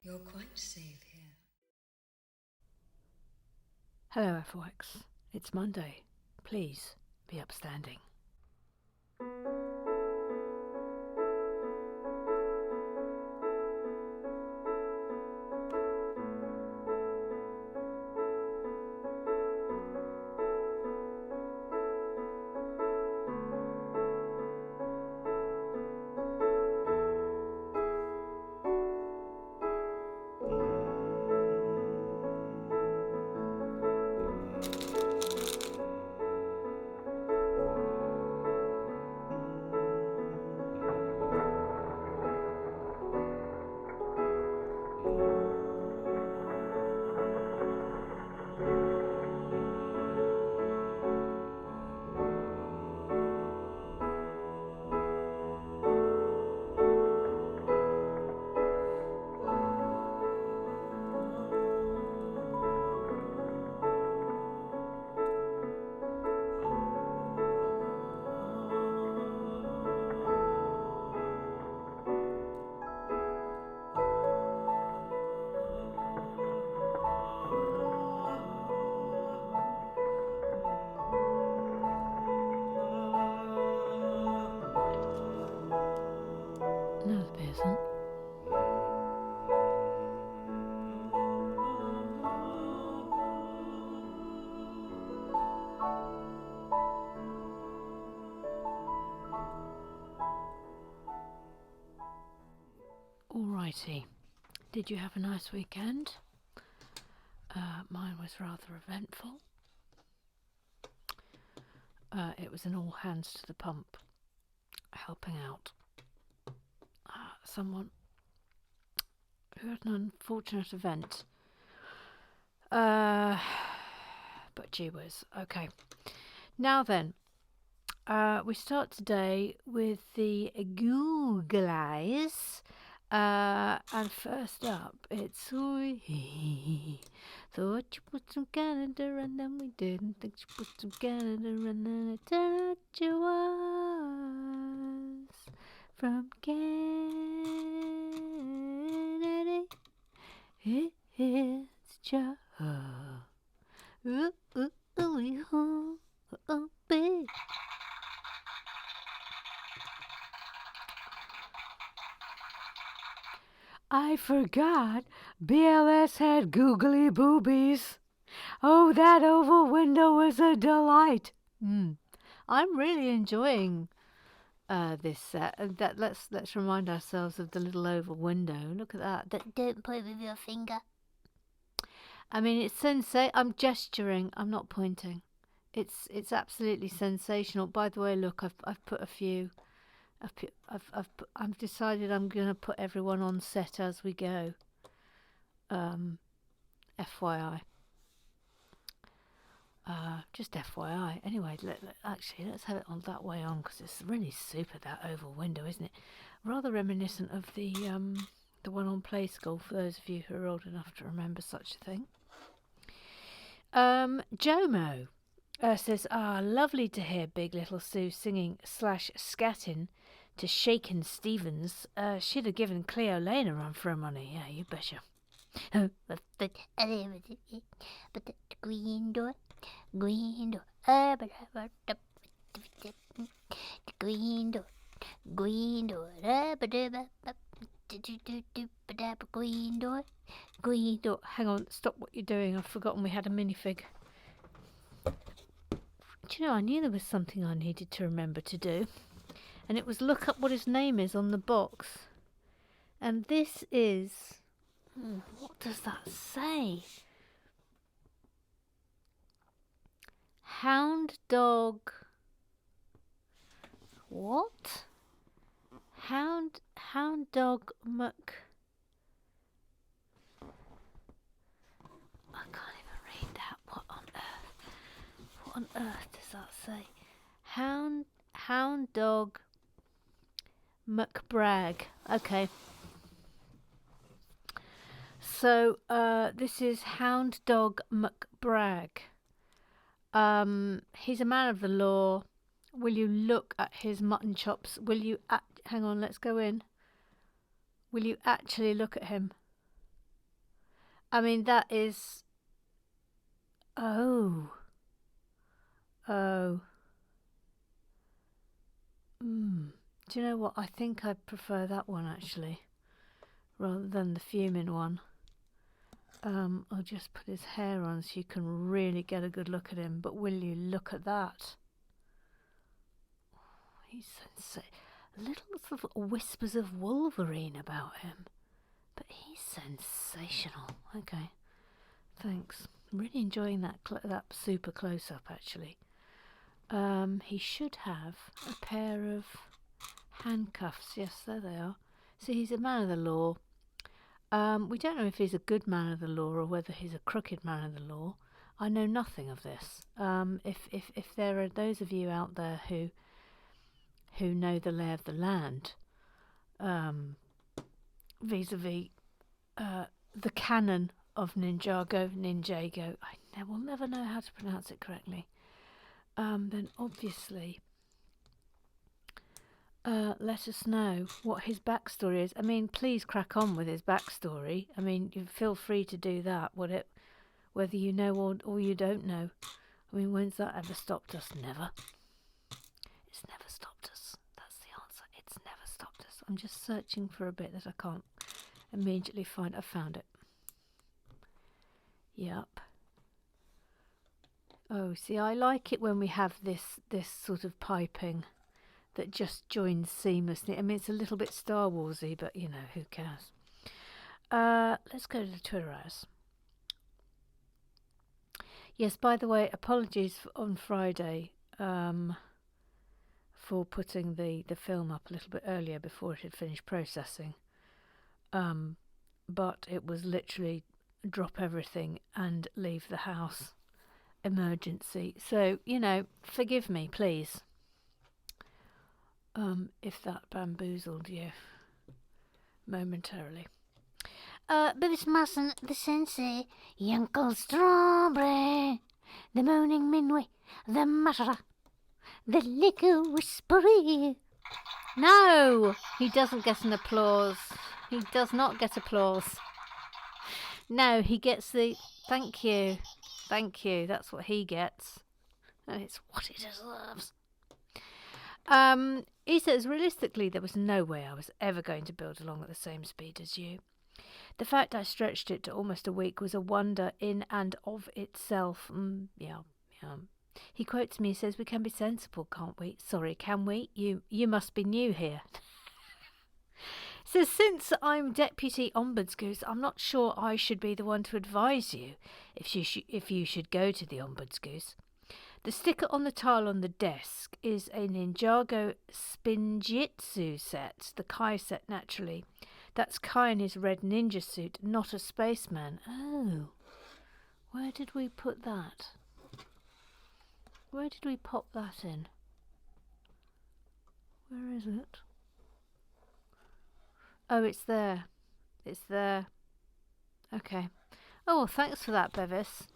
You're quite safe here. Hello, AFOLWACs. It's Monday. Please be upstanding. No, the beer isn't. Alrighty. Did you have a nice weekend? Mine was rather eventful. It was an all hands to the pump, helping out someone who had an unfortunate event. But gee whiz. Okay. Now then, we start today with the Google Eyes. And first up, it's we thought you put some Canada and then we didn't think you put some Canada and then it turned out you was from Canada. It's Joe. Ooh, ooh, ooh, ooh, ooh, babe. I forgot BLS had googly boobies. Oh, that oval window was a delight. I'm really enjoying this set. Let's remind ourselves of the little oval window. Look at that. Don't point with your finger. I mean, it's I'm gesturing. I'm not pointing. It's absolutely sensational. By the way, look, I've put a few. I've decided I'm going to put everyone on set as we go. FYI. Just FYI. Anyway, let's have it on that way on because it's really super, that oval window, isn't it? Rather reminiscent of the one on Play School, for those of you who are old enough to remember such a thing. Jomo says, lovely to hear Big Little Sue singing / scatting to Shakin' Stevens. She'd have given Cleo Lane a run for her money. Yeah, you betcha. But the green door, green door, the green door, green door, green door, green door. Hang on, stop what you're doing. I've forgotten we had a minifig. Do you know, I knew there was something I needed to remember to do, and it was look up what his name is on the box. And this is... what does that say? Hound dog... what? Hound dog muck... I can't even read that. What on earth does that say? Hound dog McBrag. Okay. So this is Hound Dog McBrag. He's a man of the law. Will you look at his mutton chops? Will you... hang on, let's go in. Will you actually look at him? I mean, that is... Oh. Oh. Do you know what? I think I prefer that one, actually, rather than the fuming one. I'll just put his hair on so you can really get a good look at him. But will you look at that? He's little sort of whispers of Wolverine about him. But he's sensational. Okay, thanks. I'm really enjoying that super close-up, actually. He should have a pair of handcuffs. Yes, there they are. So he's a man of the law. We don't know if he's a good man of the law or whether he's a crooked man of the law. I know nothing of this. If there are those of you out there who know the lay of the land, vis-a-vis the canon of Ninjago, I will never know how to pronounce it correctly. Then obviously, let us know what his backstory is. I mean, please crack on with his backstory. I mean, you feel free to do that, whether you know or you don't know. I mean, when's that ever stopped us? Never. It's never stopped us. That's the answer. It's never stopped us. I'm just searching for a bit that I can't immediately find. I found it. Yep. Oh, see, I like it when we have this sort of piping that just joins seamlessly. I mean, it's a little bit Star Warsy, but you know, who cares? Let's go to the Twitterers. Yes, by the way, apologies on Friday for putting the film up a little bit earlier before it had finished processing. But it was literally drop everything and leave the house emergency. So, you know, forgive me, please. If that bamboozled you momentarily. But mustn't the sensei, Uncle Strawberry, the moaning Minway, the mutterer, the liquor whisperer. No, he doesn't get an applause. He does not get applause. No, he gets the thank you. Thank you. That's what he gets. And it's what he deserves. He says, realistically, there was no way I was ever going to build along at the same speed as you. The fact I stretched it to almost a week was a wonder in and of itself. Yeah. He quotes me, he says, we can be sensible, can't we? Sorry, can we? You must be new here. So since I'm Deputy Ombudsgoose, I'm not sure I should be the one to advise you if you should go to the Ombudsgoose. The sticker on the tile on the desk is a Ninjago Spinjitzu set, the Kai set naturally. That's Kai in his red ninja suit, not a spaceman. Oh, where did we put that? Where did we pop that in? Where is it? Oh, it's there. It's there. Okay. Oh, well, thanks for that, Bevis.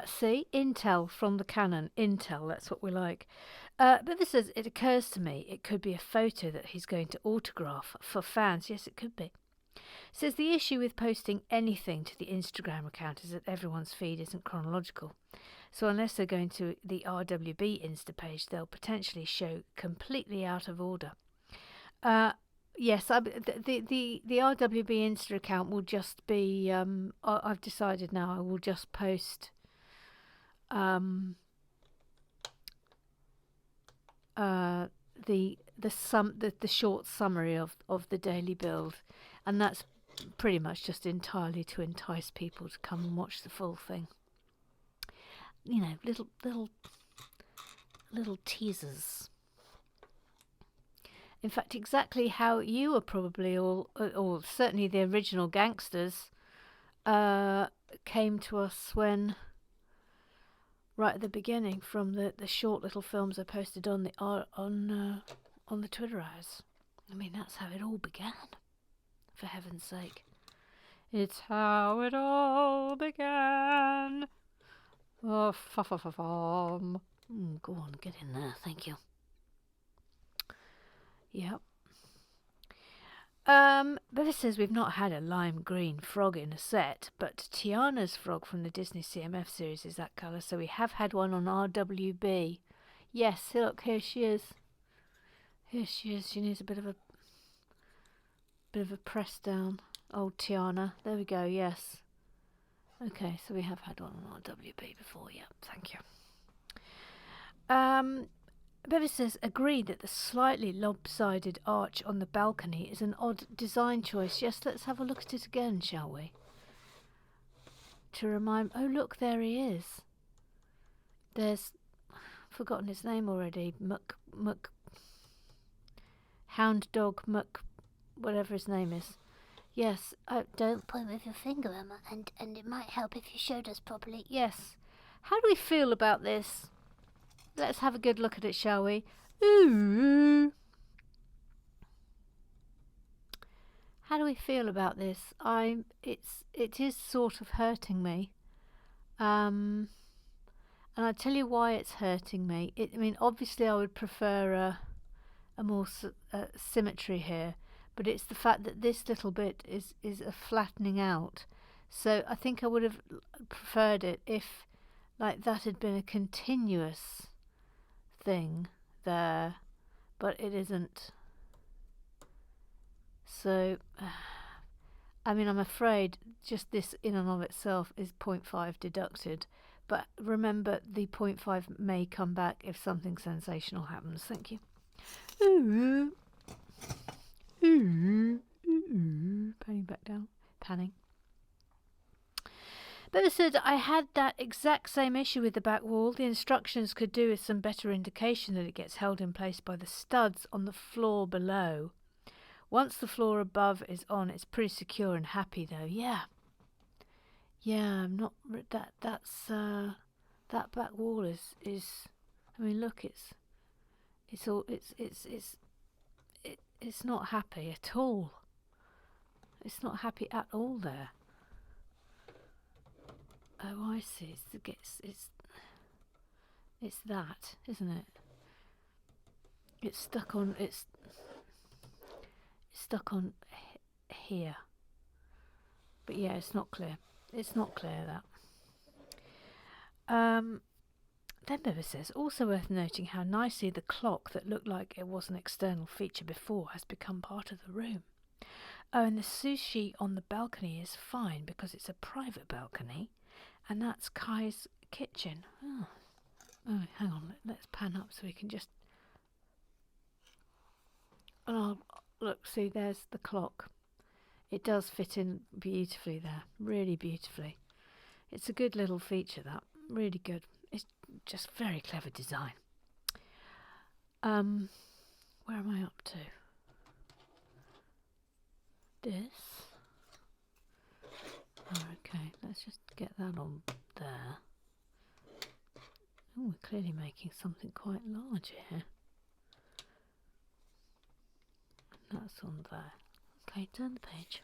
See, intel from the canon. Intel, that's what we like. But this says, it occurs to me it could be a photo that he's going to autograph for fans. Yes, it could be. Says the issue with posting anything to the Instagram account is that everyone's feed isn't chronological. So unless they're going to the RWB Insta page, they'll potentially show completely out of order. Yes, the RWB Insta account will just be. I've decided now I will just post. The short summary of the daily build, and that's pretty much just entirely to entice people to come and watch the full thing. You know, little teasers. In fact, exactly how you were probably all, or certainly the original gangsters, came to us when, right at the beginning, from the short little films I posted on the Twitterers. I mean, that's how it all began. For heaven's sake, it's how it all began. Oh, go on, get in there. Thank you. Yep. Bevis says we've not had a lime green frog in a set, but Tiana's frog from the Disney CMF series is that colour, so we have had one on RWB. Yes, look, here she is. Here she is. She needs a bit of a press down. Old Tiana. There we go, yes. Okay, so we have had one on RWB before, yeah, thank you. Bevis says, agreed that the slightly lopsided arch on the balcony is an odd design choice. Yes, let's have a look at it again, shall we? To remind... Oh, look, there he is. There's... I've forgotten his name already. Hound Dog whatever his name is. Yes, don't point with your finger, Emma, and it might help if you showed us properly. Yes. How do we feel about this? Let's have a good look at it, shall we? Ooh. How do we feel about this? It is sort of hurting me. And I'll tell you why it's hurting me. I mean, obviously I would prefer a more symmetry here, but it's the fact that this little bit is a flattening out. So I think I would have preferred it if, like, that had been a continuous thing there, but it isn't. So I mean, I'm afraid just this in and of itself is 0.5 deducted, but remember the 0.5 may come back if something sensational happens. Thank you. Ooh. Ooh. Ooh. Panning back down. Panning. Bella said, I had that exact same issue with the back wall. The instructions could do with some better indication that it gets held in place by the studs on the floor below. Once the floor above is on, it's pretty secure and happy though. Yeah. Yeah, I'm not... That's that back wall is... I mean, look, it's not happy at all. It's not happy at all there. Oh, I see. It's that, isn't it? It's stuck on here. But yeah, it's not clear. It's not clear that. Then Beba says, also worth noting how nicely the clock that looked like it was an external feature before has become part of the room. Oh, and the sushi on the balcony is fine because it's a private balcony, and that's Kai's kitchen. Oh, hang on, let's pan up so we can just... Oh, look, see, there's the clock. It does fit in beautifully there, really beautifully. It's a good little feature, that. Really good. It's just very clever design. Where am I up to? This. Oh, okay, let's just get that on there. Oh, we're clearly making something quite large here. And that's on there. Okay, turn the page.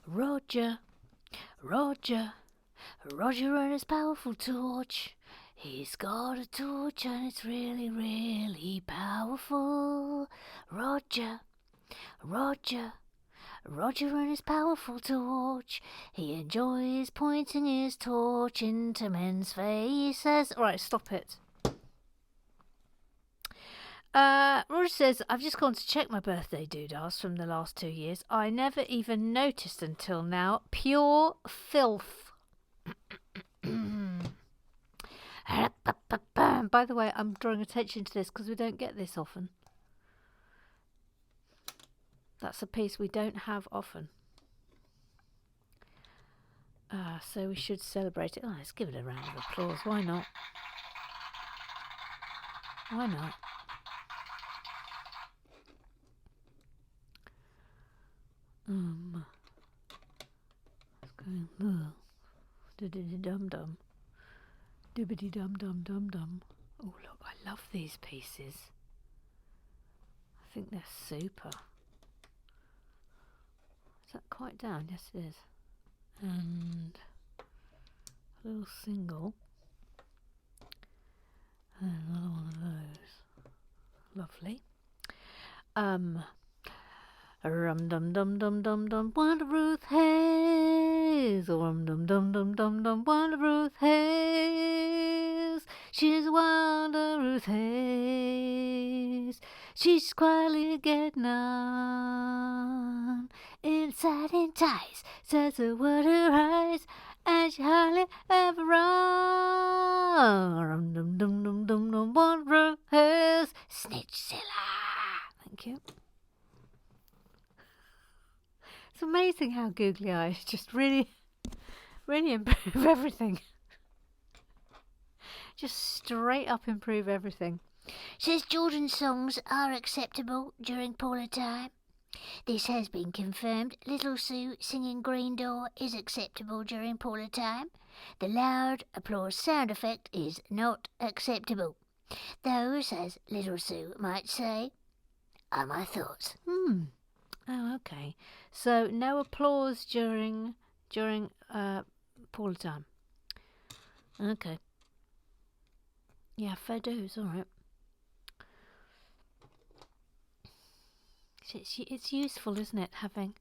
Roger and his powerful torch. He's got a torch and it's really, really powerful. Roger and his powerful torch. He enjoys pointing his torch into men's faces. Alright, stop it. Roger says, I've just gone to check my birthday doodahs from the last 2 years. I never even noticed until now. Pure filth. By the way, I'm drawing attention to this because we don't get this often. That's a piece we don't have often. So we should celebrate it. Oh, let's give it a round of applause. Why not? Why not? It's going dum-dum. Dibbity-dum-dum-dum-dum. Oh, look, I love these pieces. I think they're super. Is that quite down? Yes, it is. And a little single. And another one of those. lovely. Rum dum dum dum dum dum, Wonder Ruth Hayes. Rum dum dum dum dum dum, Wonder Ruth Hayes. She's Wonder Ruth Hayes. She's quietly getting on. Inside in ties, says the word her eyes, and she hardly ever runs. Rum dum dum dum dum dum, Wonder Ruth Hayes. Snitchzilla. Thank you. It's amazing how googly eyes just really improve everything. Just straight up improve everything. Says children's songs are acceptable during Paula time. This has been confirmed. Little Sue singing Green Door is acceptable during Paula time. The loud applause sound effect is not acceptable. Those, as Little Sue might say, are my thoughts. Oh, okay. So no applause during Paula time. Okay. Yeah, fair dues. All right. It's useful, isn't it? Having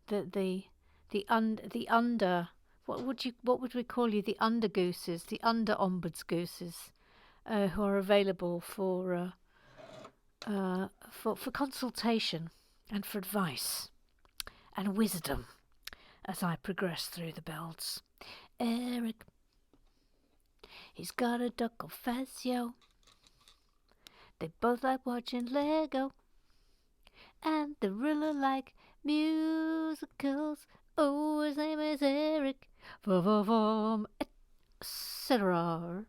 the under. What would we call you? The under gooses, the under ombuds gooses, who are available for consultation and for advice and wisdom as I progress through the bells. Eric, he's got a duck called Fazio. They both like watching Lego, and they really like musicals. Oh, his name is Eric, etc.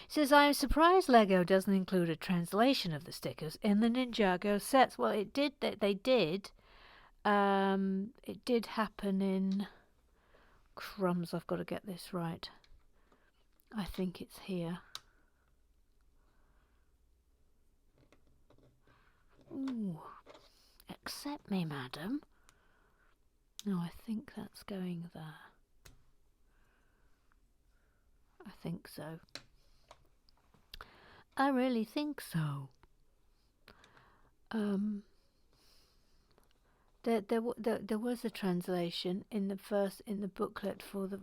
Says, I'm surprised Lego doesn't include a translation of the stickers in the Ninjago sets. Well, it did. They did. It did happen in... Crumbs, I've got to get this right. I think it's here. Ooh. Accept me, madam. No, I think that's going there. I think so. I really think so. There was a translation in the booklet for the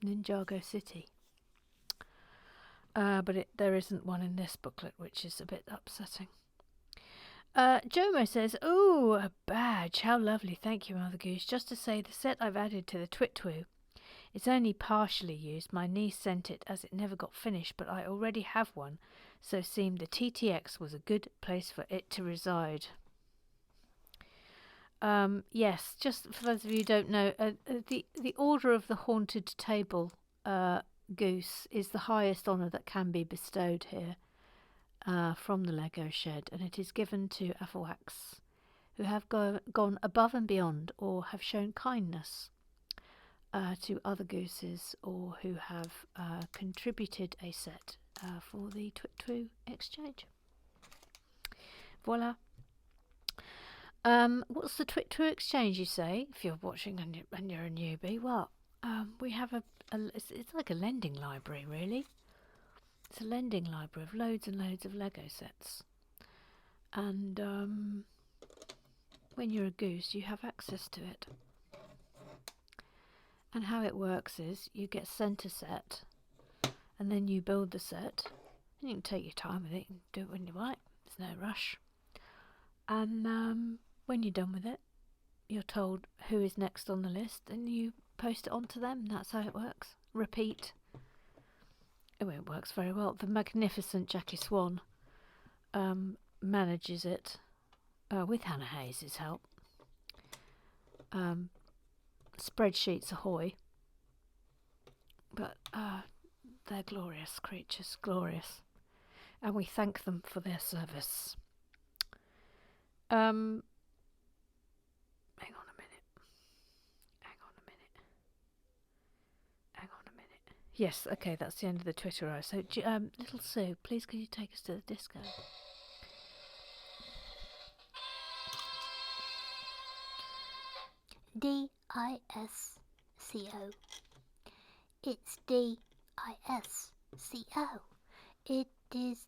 Ninjago City, but there isn't one in this booklet, which is a bit upsetting. Jomo says, "Ooh, a badge! How lovely! Thank you, Mother Goose. Just to say, the set I've added to the Twitwoo, it's only partially used. My niece sent it as it never got finished, but I already have one, so it seemed the TTX was a good place for it to reside." Yes, just for those of you who don't know, the Order of the Haunted Table goose is the highest honour that can be bestowed here from the Lego Shed, and it is given to AFOLWACs who have gone above and beyond or have shown kindness to other gooses, or who have contributed a set for the Twitwoo exchange. Voila. What's the Twitwoo exchange, you say? If you're watching and you're a newbie, well, we have it's like a lending library, really. It's a lending library of loads and loads of Lego sets, and when you're a goose, you have access to it. And how it works is you get sent a set, and then you build the set, and you can take your time with it. You can do it when you like. There's no rush. And when you're done with it, you're told who is next on the list, and you post it onto them. That's how it works. Repeat. Oh, it works very well. The magnificent Jackie Swan manages it with Hannah Hayes' help. Spreadsheets ahoy. But they're glorious creatures, glorious. And we thank them for their service. Hang on a minute. Yes, okay, that's the end of the Twitter hour. So, Little Sue, please could you take us to the disco? D-I-S-C-O. It's D-I-S-C-O. It is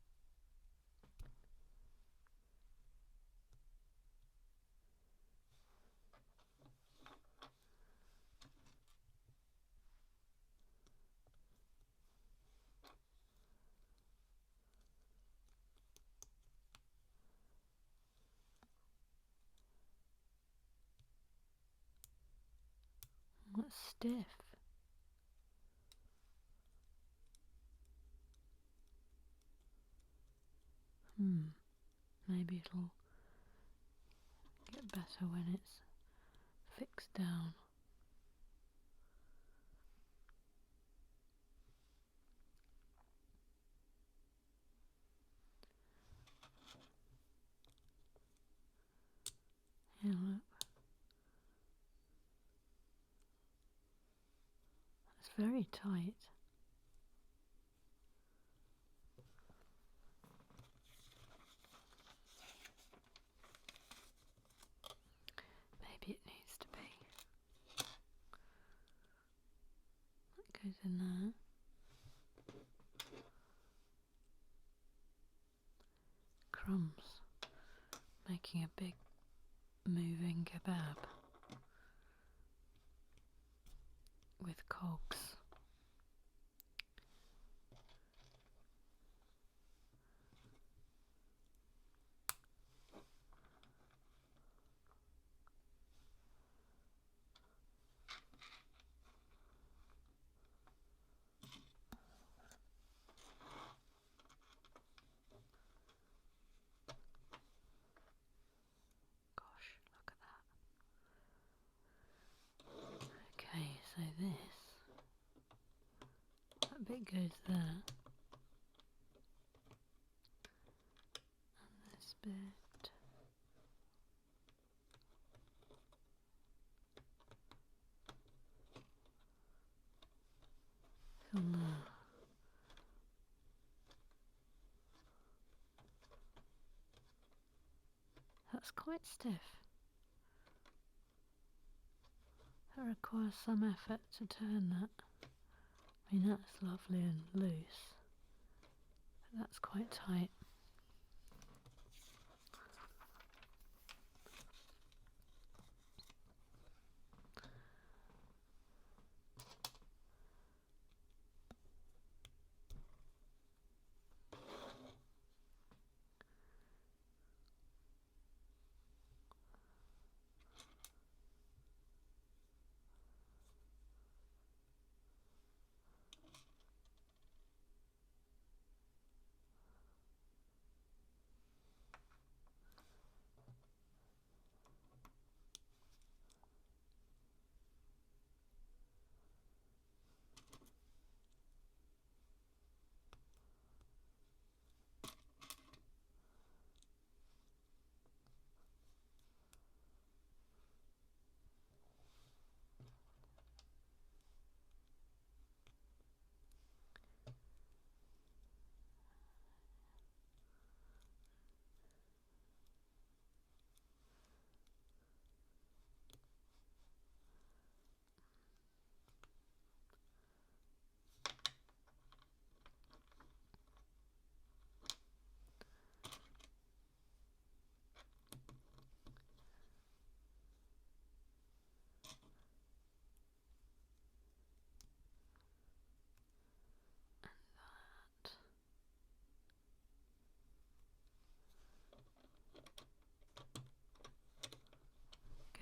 stiff. Maybe it'll get better when it's fixed down. Yeah, look. It's very tight. Maybe it needs to be. That goes in there. Crumbs. Making a big moving kebab with cogs. Gosh, look at that. Okay, so that bit goes there. And this bit. On there. That's quite stiff. That requires some effort to turn that. I mean, that's lovely and loose, but that's quite tight.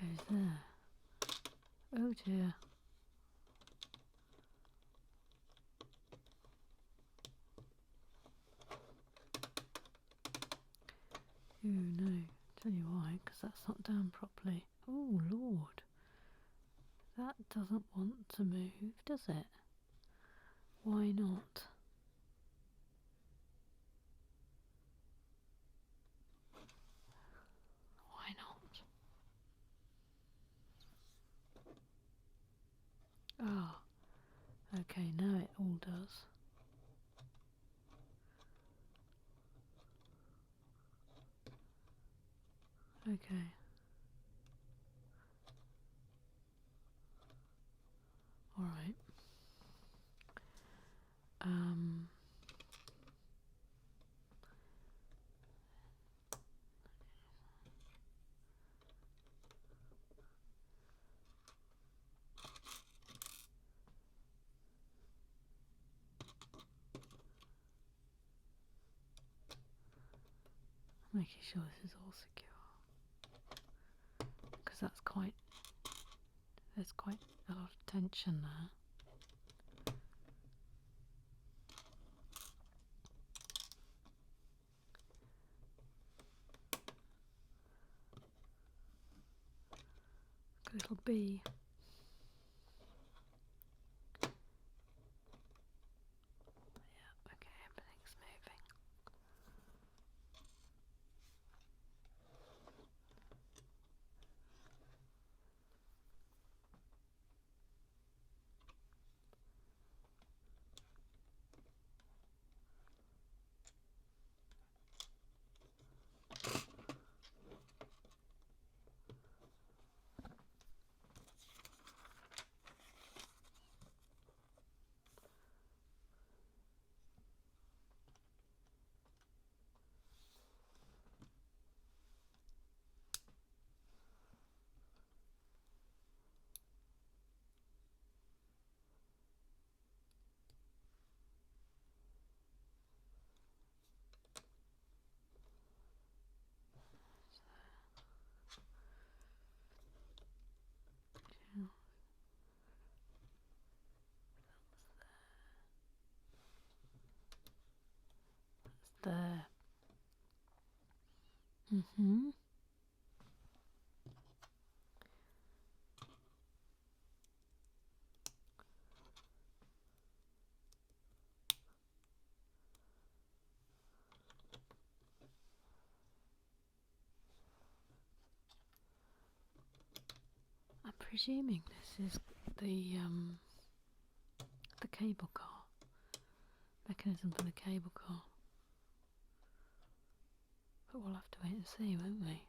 Goes there. Oh dear. Oh no, tell you why, because that's not down properly. Oh Lord, that doesn't want to move, does it? Why not? Why not? Ah, okay, now it all does. Okay. Alright. Making sure this is all secure. Because there's quite a lot of tension there. A little bee. Yeah, okay, everything's moving. There. I'm presuming this is the cable car mechanism for the cable car, but we'll have to wait and see, won't we?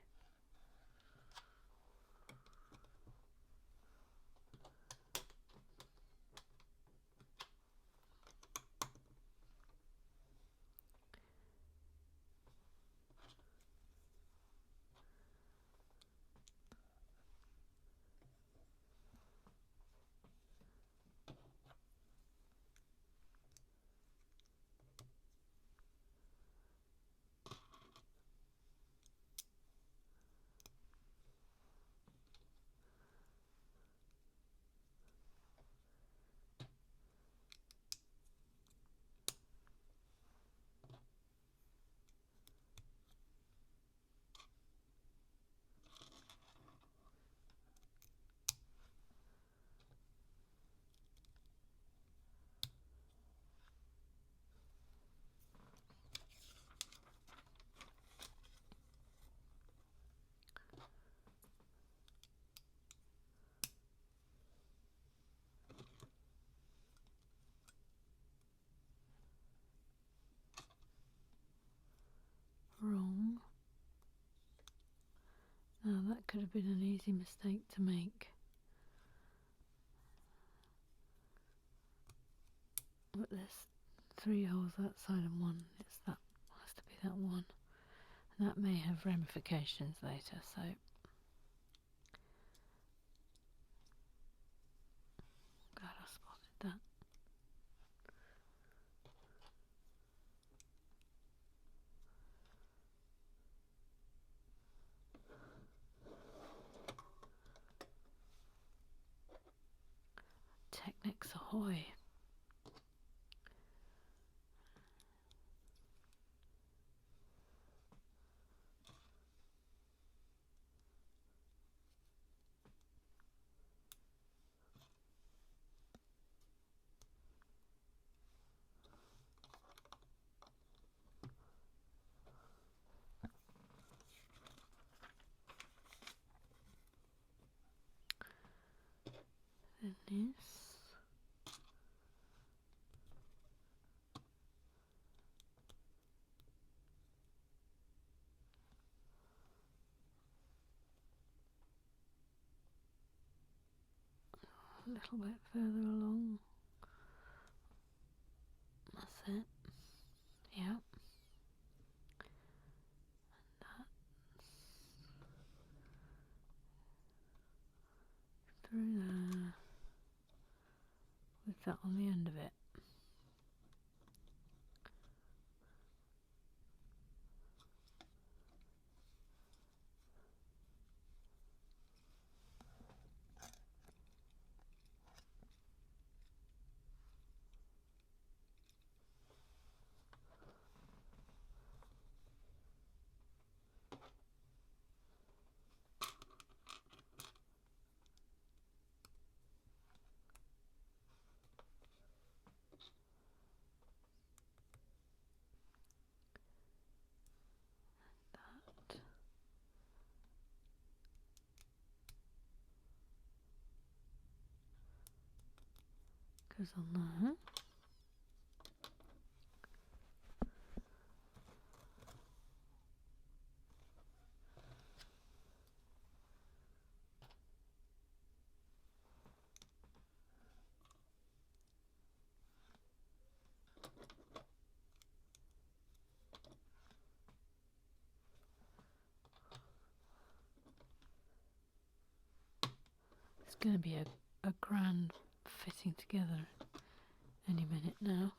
Wrong. Now that could have been an easy mistake to make. But there's 3 holes that side and one. It's that has to be that one. And that may have ramifications later, so glad I spotted that. Technics ahoy. Then this. A little bit further along. That's it. Yeah. And that's through there. With that on the end of it. goes on there. It's going to be a grand fitting together any minute now.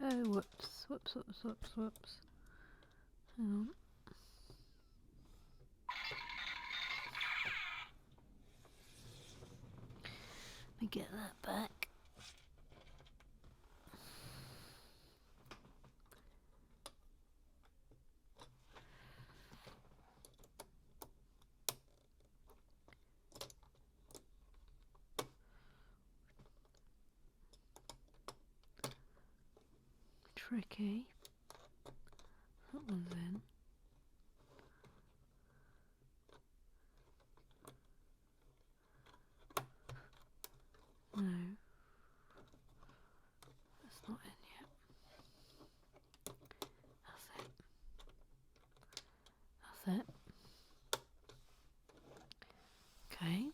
Oh, whoops. Hang on. Let me get that back. Tricky. That one's in. No. That's not in yet. That's it. Okay.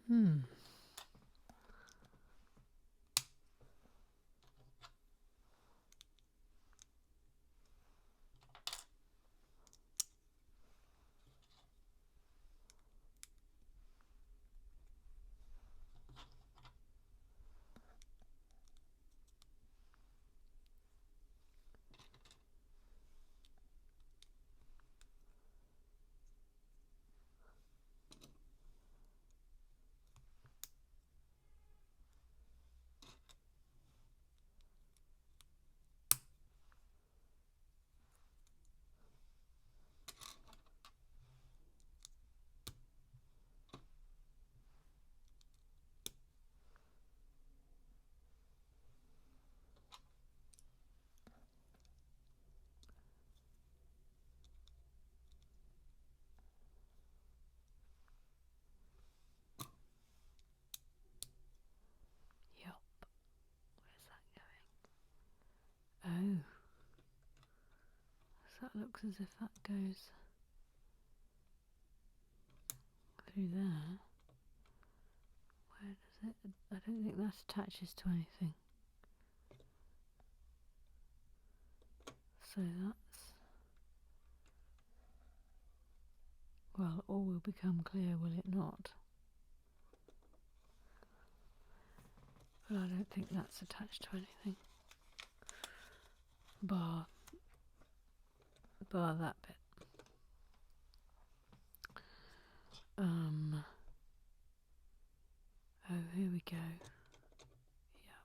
Hmm. looks as if that goes through there. Where does it? I don't think that attaches to anything. So that's... well, all will become clear, will it not? But I don't think that's attached to anything. Bar that bit. Oh, here we go. Yep.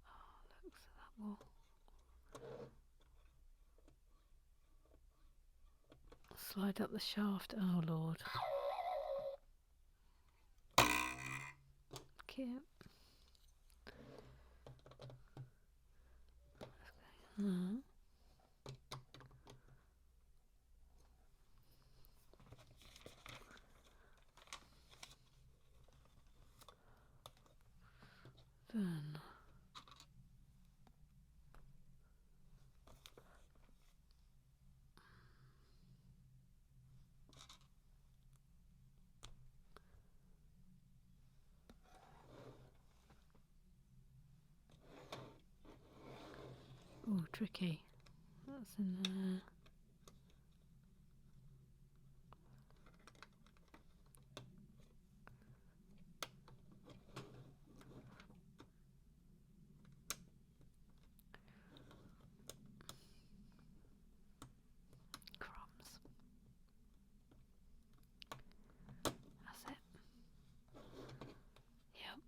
Oh, looks at that wall. Slide up the shaft. Oh, Lord. Cute. No. Then oh, tricky. That's in there. Crumbs. That's it. Yep.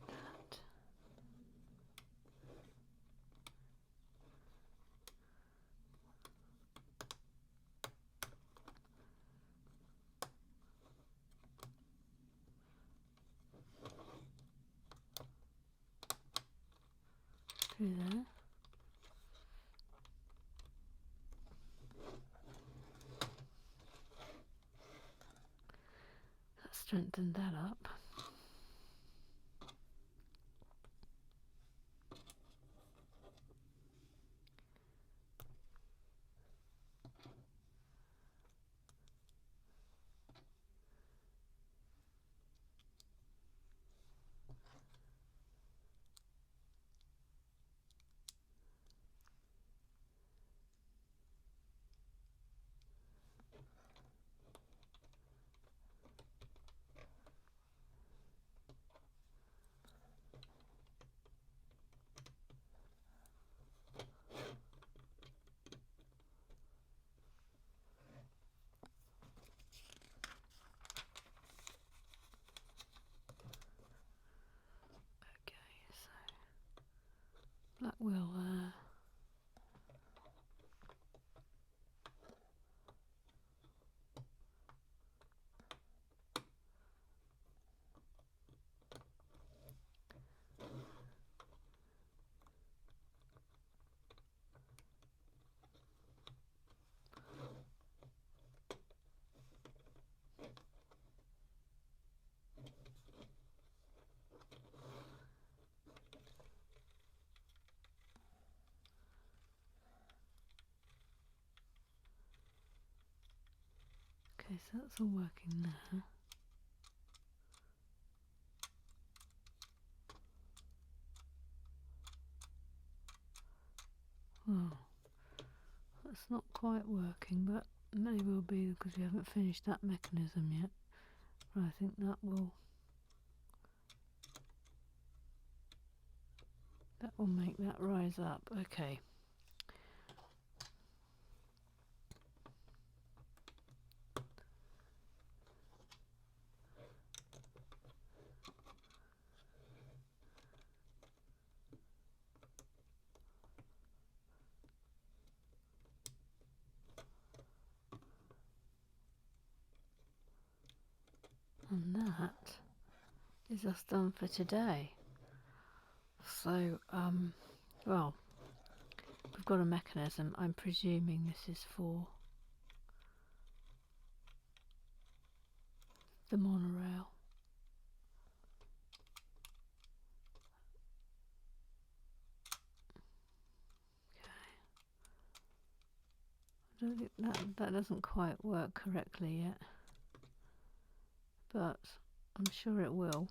That. Through there. That strengthened that up. Black wheel there. Okay, so that's all working there. Oh, that's not quite working, but it may well be because we haven't finished that mechanism yet. But I think that will make that rise up. Okay. And that is us done for today. So, well, we've got a mechanism. I'm presuming this is for the monorail. I don't think that doesn't quite work correctly yet, but I'm sure it will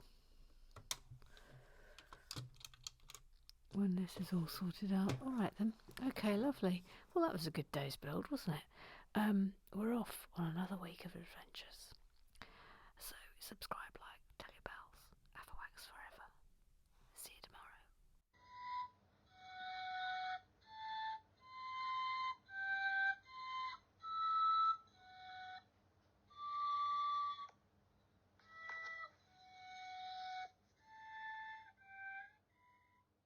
when this is all sorted out. All right then. Okay, lovely. Well, that was a good day's build, wasn't it? We're off on another week of adventures. So subscribe,